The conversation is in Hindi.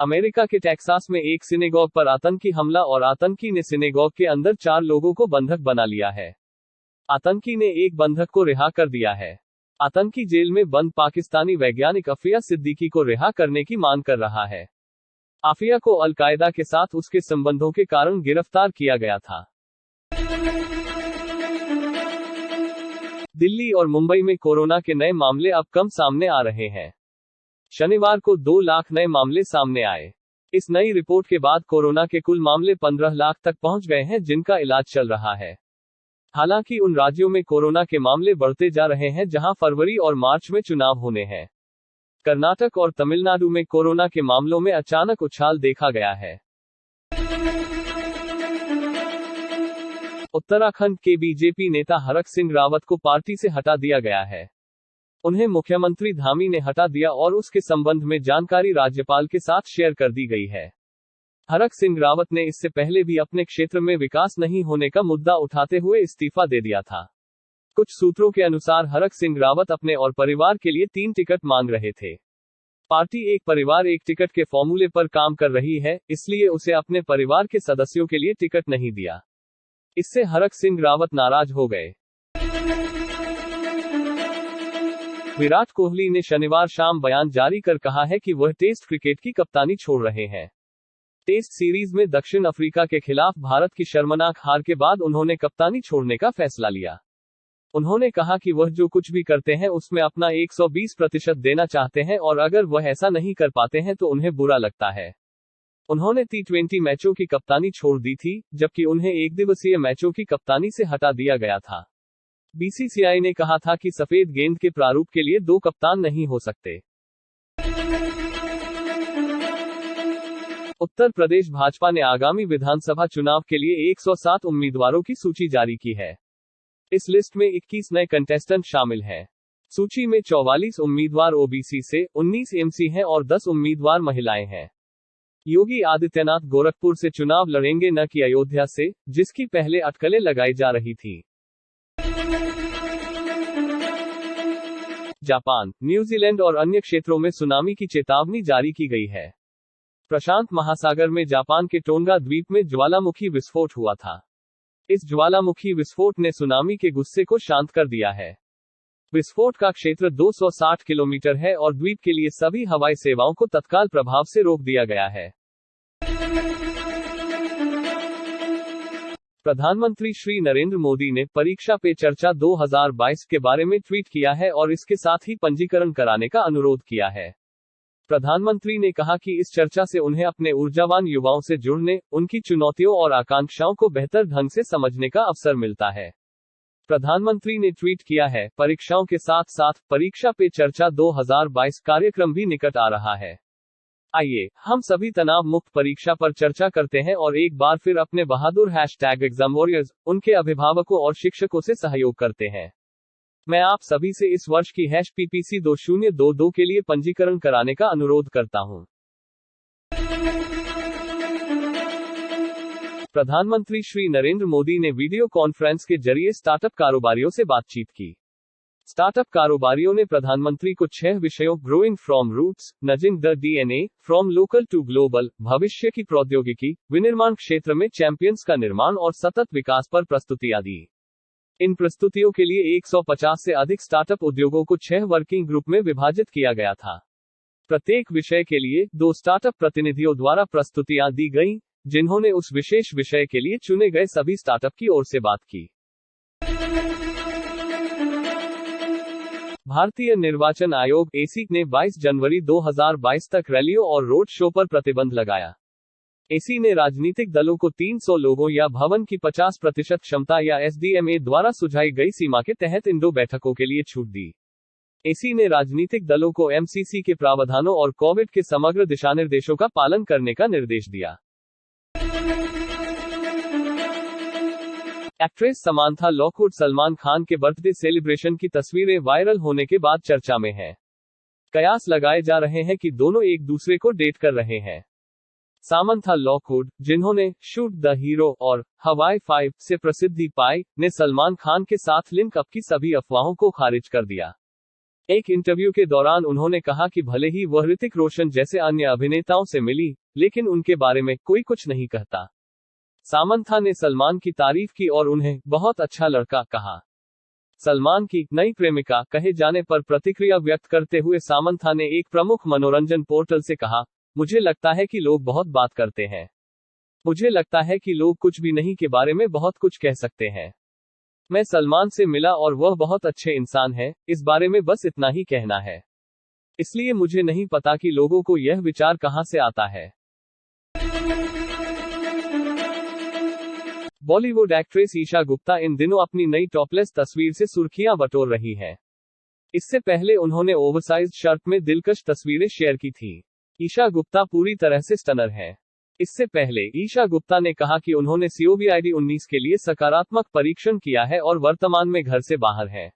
अमेरिका के टेक्सास में एक सिनेगॉग पर आतंकी हमला और आतंकी ने सिनेगॉग के अंदर 4 लोगों को बंधक बना लिया है। आतंकी ने एक बंधक को रिहा कर दिया है। आतंकी जेल में बंद पाकिस्तानी वैज्ञानिक अफिया सिद्दीकी को रिहा करने की मांग कर रहा है। आफिया को अल-कायदा के साथ उसके संबंधों के कारण गिरफ्तार किया गया था। दिल्ली और मुंबई में कोरोना के नए मामले अब कम सामने आ रहे हैं। शनिवार को 2 लाख नए मामले सामने आए। इस नई रिपोर्ट के बाद कोरोना के कुल मामले 15 लाख तक पहुंच गए हैं, जिनका इलाज चल रहा है। हालांकि उन राज्यों में कोरोना के मामले बढ़ते जा रहे हैं जहां फरवरी और मार्च में चुनाव होने हैं। कर्नाटक और तमिलनाडु में कोरोना के मामलों में अचानक उछाल देखा गया है। उत्तराखंड के बीजेपी नेता हरक सिंह रावत को पार्टी से हटा दिया गया है। उन्हें मुख्यमंत्री धामी ने हटा दिया और उसके संबंध में जानकारी राज्यपाल के साथ शेयर कर दी गई है। हरक सिंह रावत ने इससे पहले भी अपने क्षेत्र में विकास नहीं होने का मुद्दा उठाते हुए इस्तीफा दे दिया था। कुछ सूत्रों के अनुसार हरक सिंह रावत अपने और परिवार के लिए 3 टिकट मांग रहे थे। पार्टी एक परिवार एक टिकट के फॉर्मूले पर काम कर रही है, इसलिए उसे अपने परिवार के सदस्यों के लिए टिकट नहीं दिया। इससे हरक सिंह रावत नाराज हो गए। विराट कोहली ने शनिवार शाम बयान जारी कर कहा है कि वह टेस्ट क्रिकेट की कप्तानी छोड़ रहे हैं। टेस्ट सीरीज में दक्षिण अफ्रीका के खिलाफ भारत की शर्मनाक हार के बाद उन्होंने कप्तानी छोड़ने का फैसला लिया। उन्होंने कहा कि वह जो कुछ भी करते हैं उसमें अपना 120% देना चाहते हैं और अगर वह ऐसा नहीं कर पाते हैं तो उन्हें बुरा लगता है। उन्होंने T20 मैचों की कप्तानी छोड़ दी थी, जबकि उन्हें एकदिवसीय मैचों की कप्तानी से हटा दिया गया था। बीसीसीआई ने कहा था कि सफेद गेंद के प्रारूप के लिए 2 कप्तान नहीं हो सकते। उत्तर प्रदेश भाजपा ने आगामी विधानसभा चुनाव के लिए 107 उम्मीदवारों की सूची जारी की है। इस लिस्ट में 21 नए कंटेस्टेंट शामिल हैं। सूची में 44 उम्मीदवार ओबीसी से, 19 एमसी हैं और 10 उम्मीदवार महिलाएं हैं। योगी आदित्यनाथ गोरखपुर से चुनाव लड़ेंगे, न कि अयोध्या से, जिसकी पहले अटकलें लगाई जा रही थी। जापान, न्यूजीलैंड और अन्य क्षेत्रों में सुनामी की चेतावनी जारी की गई है। प्रशांत महासागर में जापान के टोंगा द्वीप में ज्वालामुखी विस्फोट हुआ था। इस ज्वालामुखी विस्फोट ने सुनामी के गुस्से को शांत कर दिया है। विस्फोट का क्षेत्र 260 किलोमीटर है और द्वीप के लिए सभी हवाई सेवाओं को तत्काल प्रभाव से रोक दिया गया है। प्रधानमंत्री श्री नरेंद्र मोदी ने परीक्षा पे चर्चा 2022 के बारे में ट्वीट किया है और इसके साथ ही पंजीकरण कराने का अनुरोध किया है। प्रधानमंत्री ने कहा कि इस चर्चा से उन्हें अपने ऊर्जावान युवाओं से जुड़ने, उनकी चुनौतियों और आकांक्षाओं को बेहतर ढंग से समझने का अवसर मिलता है। प्रधानमंत्री ने ट्वीट किया है, परीक्षाओं के साथ साथ परीक्षा पे चर्चा 2022 कार्यक्रम भी निकट आ रहा है। आइए हम सभी तनाव मुक्त परीक्षा पर चर्चा करते हैं और एक बार फिर अपने बहादुर #ExamWarriors, उनके अभिभावकों और शिक्षकों से सहयोग करते हैं। मैं आप सभी से इस वर्ष की #PPC 2022 के लिए पंजीकरण कराने का अनुरोध करता हूं। प्रधानमंत्री श्री नरेंद्र मोदी ने वीडियो कॉन्फ्रेंस के जरिए स्टार्टअप कारोबारियों से बातचीत की। स्टार्टअप कारोबारियों ने प्रधानमंत्री को 6 विषयों growing from roots, nudging the DNA, from local to global, भविष्य की प्रौद्योगिकी, विनिर्माण क्षेत्र में चैंपियंस का निर्माण और सतत विकास पर प्रस्तुतियां दी। इन प्रस्तुतियों के लिए 150 से अधिक स्टार्टअप उद्योगों को 6 वर्किंग ग्रुप में विभाजित किया गया था। प्रत्येक विषय के लिए 2 स्टार्टअप प्रतिनिधियों द्वारा प्रस्तुतियां दी गईं, जिन्होंने उस विशेष विषय के लिए चुने गए सभी स्टार्टअप की ओर से बात की। भारतीय निर्वाचन आयोग (एसी) ने 22 जनवरी 2022 तक रैलियों और रोड शो पर प्रतिबंध लगाया। एसी ने राजनीतिक दलों को 300 लोगों या भवन की 50% क्षमता या SDMA द्वारा सुझाई गई सीमा के तहत इन 2 बैठकों के लिए छूट दी। एसी ने राजनीतिक दलों को MCC के प्रावधानों और कोविड के समग्र दिशानिर्देशों का पालन करने का निर्देश दिया। Actress Samantha Lockwood Salman Khan के बर्थडे सेलिब्रेशन की तस्वीरें वायरल होने के बाद चर्चा में हैं। कयास लगाए जा रहे हैं कि दोनों एक दूसरे को डेट कर रहे हैं। सामंथा लॉकवुड, जिन्होंने शूट द हीरो और हवाई 5 से प्रसिद्धि पाई, ने सलमान खान के साथ लिंक अप की सभी अफवाहों को खारिज कर दिया। एक इंटरव्यू के दौरान उन्होंने कहा कि भले ही वह ऋतिक रोशन जैसे अन्य अभिनेताओं से मिली, लेकिन उनके बारे में कोई कुछ नहीं कहता। सामंथा ने सलमान की तारीफ की और उन्हें बहुत अच्छा लड़का कहा। सलमान की नई प्रेमिका कहे जाने पर प्रतिक्रिया व्यक्त करते हुए सामंथा ने एक प्रमुख मनोरंजन पोर्टल से कहा, मुझे लगता है कि लोग बहुत बात करते हैं। मुझे लगता है कि लोग कुछ भी नहीं के बारे में बहुत कुछ कह सकते हैं। मैं सलमान से मिला और वह बहुत अच्छे इंसान है, इस बारे में बस इतना ही कहना है। इसलिए मुझे नहीं पता कि लोगों को यह विचार कहां से आता है। बॉलीवुड एक्ट्रेस ईशा गुप्ता इन दिनों अपनी नई टॉपलेस तस्वीर से सुर्खियां बटोर रही है। इससे पहले उन्होंने ओवरसाइज्ड शर्ट में दिलकश तस्वीरें शेयर की थी। ईशा गुप्ता पूरी तरह से स्टनर है। इससे पहले ईशा गुप्ता ने कहा कि उन्होंने COVID-19 के लिए सकारात्मक परीक्षण किया है और वर्तमान में घर से बाहर है।